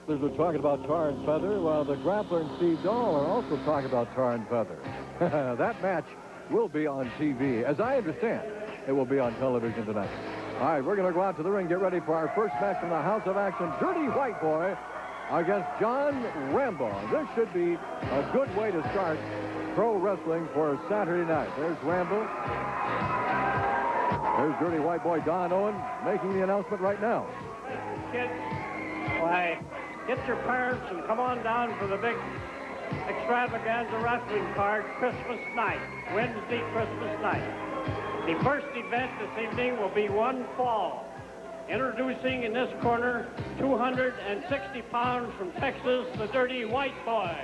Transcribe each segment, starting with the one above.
wrestlers are talking about tar and feather, while the grappler and Steve Dahl are also talking about tar and feather. That match will be on TV. As I understand, it will be on television tonight. All right, we're going to go out to the ring, get ready for our first match from the House of Action. Dirty White Boy against John Rambo. This should be a good way to start pro wrestling for Saturday night. There's Rambo. There's Dirty White Boy Don Owen making the announcement right now. Kids, why, get your parents and come on down for the big extravaganza wrestling card Christmas night, Wednesday, Christmas night. The first event this evening will be one fall. Introducing in this corner, 260 pounds from Texas, the Dirty White Boy.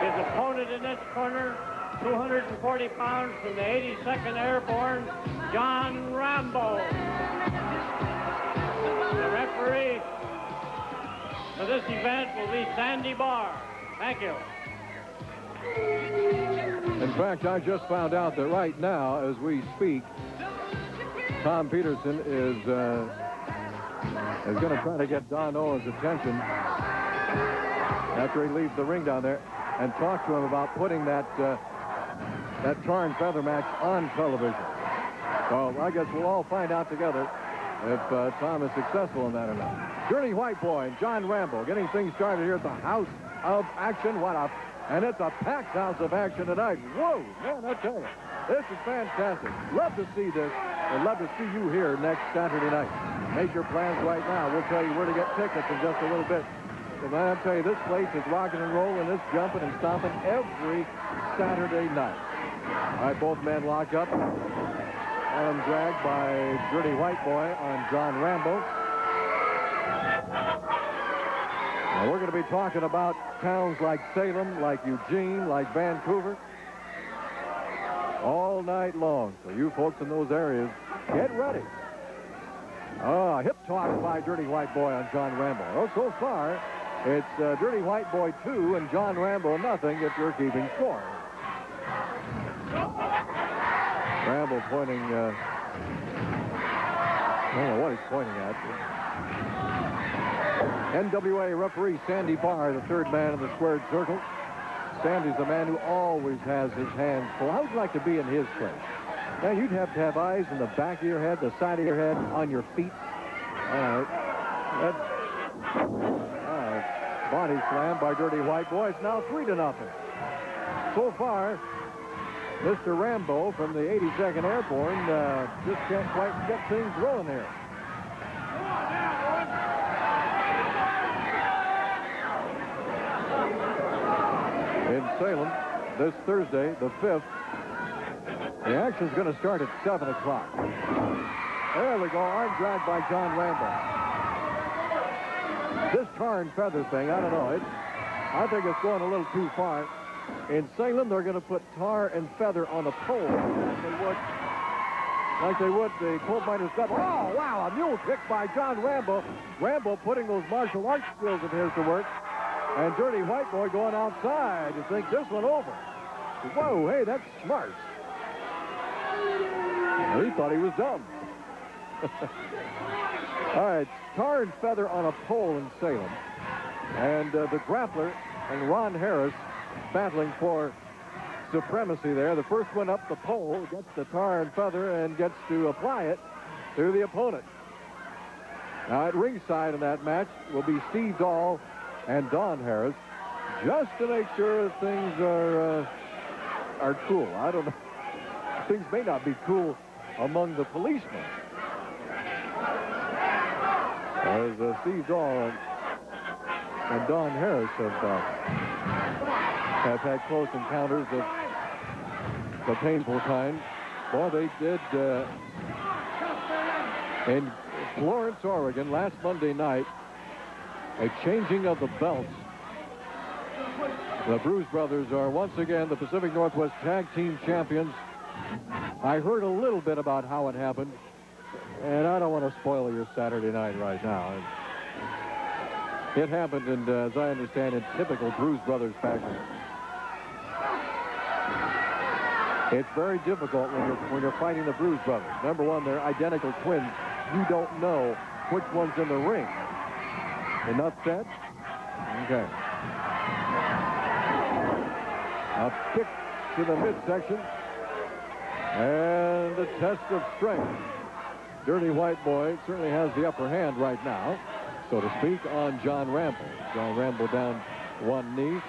His opponent in this corner, 240 pounds from the 82nd Airborne, John Rambo. The referee for this event will be Sandy Barr. Thank you. In fact, I just found out that right now, as we speak, Tom Peterson is going to try to get Don Owen's attention after he leaves the ring down there and talk to him about putting that tar and feather match on television. So I guess we'll all find out together if Tom is successful in that or not. Dirty White Boy and John Rambo getting things started here at the House of Action. And it's a packed House of Action tonight. Whoa, man, I tell you, this is fantastic. Love to see this, and love to see you here next Saturday night. Make your plans right now. We'll tell you where to get tickets in just a little bit. And I'll tell you, this place is rocking and rolling, it's jumping and stomping every Saturday night. All right, both men locked up. Arm dragged by Dirty White Boy on John Rambo. Now, we're going to be talking about towns like Salem, like Eugene, like Vancouver, all night long. So you folks in those areas, get ready. Hip toss by Dirty White Boy on John Rambo. Well, so far, it's Dirty White Boy 2 and John Rambo nothing if you're keeping score. Rambo pointing, I don't know what he's pointing at. NWA referee Sandy Barr, the third man in the squared circle. Sandy's the man who always has his hands full. How would you like to be in his place? Now, you'd have to have eyes in the back of your head, the side of your head, on your feet. Body slam by Dirty White Boy. It's now 3-0. So far, Mr. Rambo from the 82nd Airborne just can't quite get things rolling here. In Salem, this Thursday, the 5th, the action's going to start at 7 o'clock. There we go, arm drag by John Rambo. This tar and feather thing, I don't know. I think it's going a little too far. In Salem, they're going to put tar and feather on a pole like they would the coal miner's double. Oh, wow, a mule kick by John Rambo. Rambo putting those martial arts skills of his to work. And Dirty White Boy going outside to think this one over. Whoa, hey, that's smart. Well, he thought he was dumb. All right, tar and feather on a pole in Salem. And the grappler and Ron Harris battling for supremacy there. The first one up the pole gets the tar and feather and gets to apply it to the opponent. Now at ringside in that match will be Steve Dahl and Don Harris, just to make sure that things are cool. I don't know. Things may not be cool among the policemen. As Steve Dahl and Don Harris have had close encounters of the painful kind. Boy, they did in Florence, Oregon, last Monday night, a changing of the belts. The Bruise Brothers are once again the Pacific Northwest Tag Team Champions. I heard a little bit about how it happened, and I don't want to spoil your Saturday night right now. It happened, and as I understand, in typical Bruise Brothers fashion. It's very difficult when you're fighting the Bruise Brothers. Number one, they're identical twins. You don't know which one's in the ring. Enough said? Okay. A kick to the midsection. And a test of strength. Dirty White Boy certainly has the upper hand right now, so to speak, on John Rambo. John Rambo down one knee.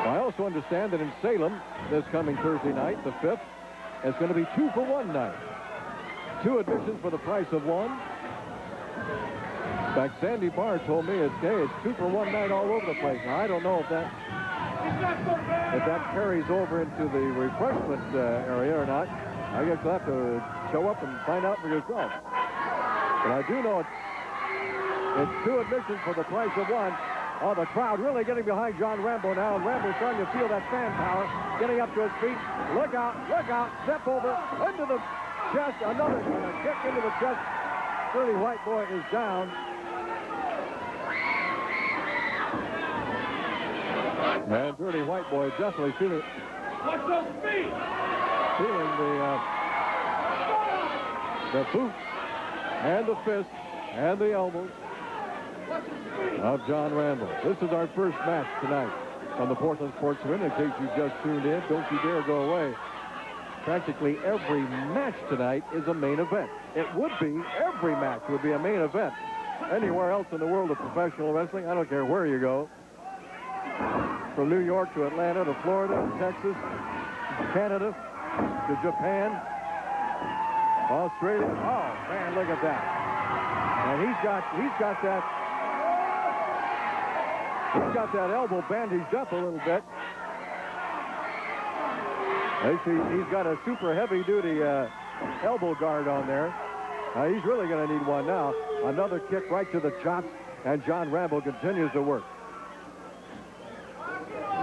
I also understand that in Salem, this coming Thursday night, the 5th, it's going to be 2-for-1 night. 2 admissions for the price of 1. In fact, Sandy Barr told me it's 2-for-1 night all over the place. Now, I don't know if that carries over into the refreshment area or not. I guess you'll have to show up and find out for yourself. But I do know it's 2 admissions for the price of 1. Oh, the crowd really getting behind John Rambo now, and Rambo's starting to feel that fan power, getting up to his feet. Look out, step over, into the chest, another kick into the chest. Dirty White Boy is down. And Dirty White Boy definitely feeling... Watch those feet! Feeling the boot and the fist and the elbows of John Rambo. This is our first match tonight on the Portland Sportsman. In case you just tuned in, don't you dare go away. Practically every match tonight is a main event. It would be, every match would be a main event. Anywhere else in the world of professional wrestling, I don't care where you go. From New York to Atlanta to Florida to Texas, Canada to Japan, Australia. Oh, man, look at that. And he's got that elbow bandaged up a little bit. He's got a super heavy-duty elbow guard on there. He's really going to need one now. Another kick right to the chops, and John Rambo continues to work.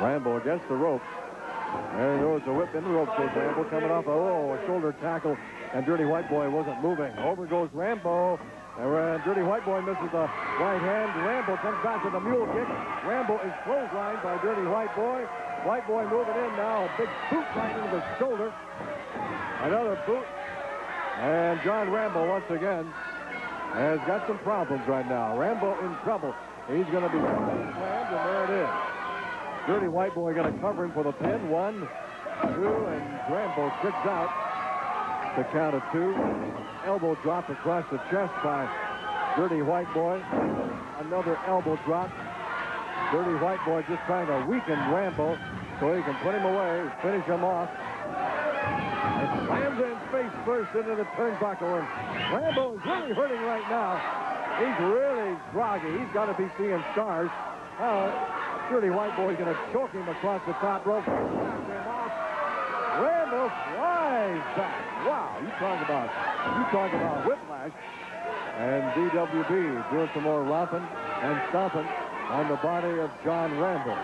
Rambo against the ropes. There goes the whip in the ropes. Goes Rambo coming off a shoulder tackle, and Dirty White Boy wasn't moving. Over goes Rambo. And Dirty White Boy misses the right hand. Rambo comes back to the mule kick. Rambo is clotheslined by Dirty White Boy. White Boy moving in now. A big boot right into the shoulder. Another boot. And John Rambo, once again, has got some problems right now. Rambo in trouble. He's going to be slammed, and there it is. Dirty White Boy going to cover him for the pin. 1, 2, and Rambo kicks out. The count of 2. Elbow drop across the chest by Dirty White Boy. Another elbow drop. Dirty White Boy just trying to weaken Rambo so he can put him away, finish him off. And slams in face first into the turnbuckle. And Rambo is really hurting right now. He's really groggy. He's got to be seeing stars. Dirty White Boy's going to choke him across the top rope. Rambo flies back. Wow, you talk about whiplash. And DWB doing some more romping and stomping on the body of John Rambo.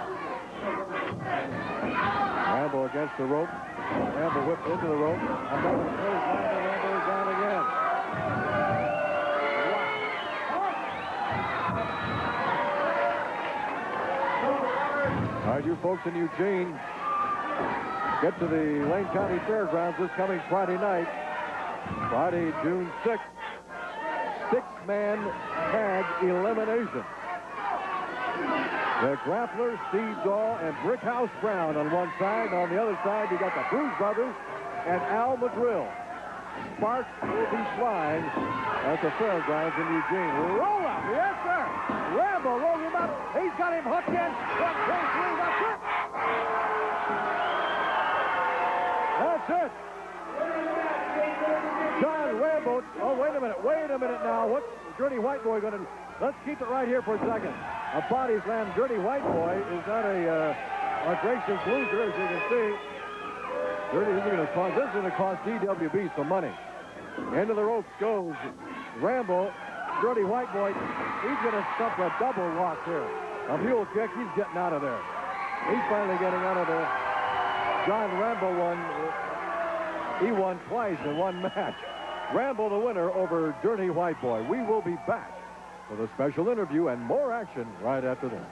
Rambo against the rope. Rambo whipped into the rope. Another clothesline, and Rambo is down again. Wow. All right, you folks in Eugene, get to the Lane County Fairgrounds this coming Friday night. Friday, June 6th. 6-man tag elimination. The Grappler, Steve Dahl, and Brickhouse Brown on one side. On the other side, you got the Bruise Brothers and Al Madrill. Sparks will be flying at the Fairgrounds in Eugene. Roll up, yes, sir. Rambo rolls him up. He's got him hooked in. 1, 2, 3, that's it. That's it. John Rambo. Oh, wait a minute now. What's Dirty White Boy going to do? Let's keep it right here for a second. A body slam. Dirty White Boy is not a gracious loser, as you can see. This is going to cost DWB some money. Into the ropes goes Rambo. Dirty White Boy. He's going to suffer a double lock here. A mule kick. He's getting out of there. He's finally getting out of there. John Rambo won. He won twice in one match. Rambo the winner over Dirty White Boy. We will be back with a special interview and more action right after this.